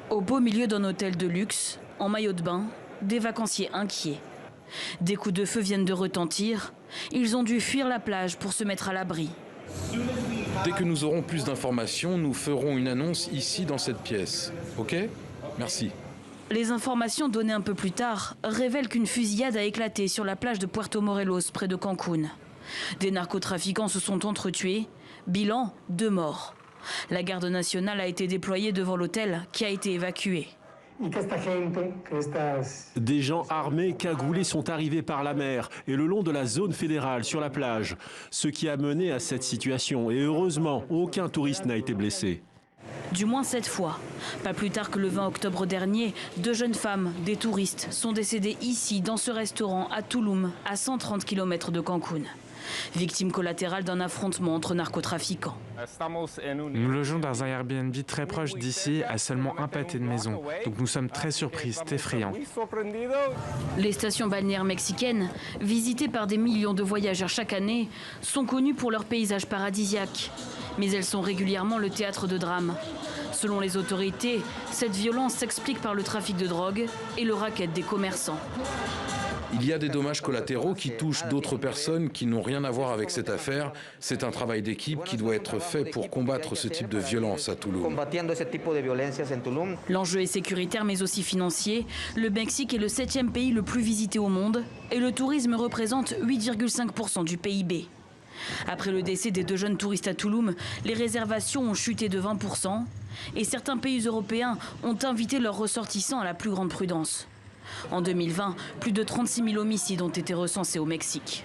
Au beau milieu d'un hôtel de luxe, en maillot de bain, des vacanciers inquiets. Des coups de feu viennent de retentir. Ils ont dû fuir la plage pour se mettre à l'abri. Dès que nous aurons plus d'informations, nous ferons une annonce ici dans cette pièce. Ok? Merci. Les informations données un peu plus tard révèlent qu'une fusillade a éclaté sur la plage de Puerto Morelos, près de Cancún. Des narcotrafiquants se sont entretués. Bilan, 2 morts. La garde nationale a été déployée devant l'hôtel qui a été évacué. Des gens armés, cagoulés sont arrivés par la mer et le long de la zone fédérale sur la plage. Ce qui a mené à cette situation. Et heureusement, aucun touriste n'a été blessé. Du moins 7 fois. Pas plus tard que le 20 octobre dernier, 2 jeunes femmes, des touristes, sont décédées ici, dans ce restaurant à Tulum, à 130 km de Cancún. Victime collatérale d'un affrontement entre narcotrafiquants. Nous logeons dans un Airbnb très proche d'ici, à seulement un pâté de maison. Donc nous sommes très surpris, c'est effrayant. Les stations balnéaires mexicaines, visitées par des millions de voyageurs chaque année, sont connues pour leurs paysages paradisiaques. Mais elles sont régulièrement le théâtre de drames. Selon les autorités, cette violence s'explique par le trafic de drogue et le racket des commerçants. Il y a des dommages collatéraux qui touchent d'autres personnes qui n'ont rien à voir avec cette affaire. C'est un travail d'équipe qui doit être fait pour combattre ce type de violence à Tulum. L'enjeu est sécuritaire mais aussi financier. Le Mexique est le 7e pays le plus visité au monde et le tourisme représente 8,5% du PIB. Après le décès des 2 jeunes touristes à Tulum, les réservations ont chuté de 20% et certains pays européens ont invité leurs ressortissants à la plus grande prudence. En 2020, plus de 36 000 homicides ont été recensés au Mexique.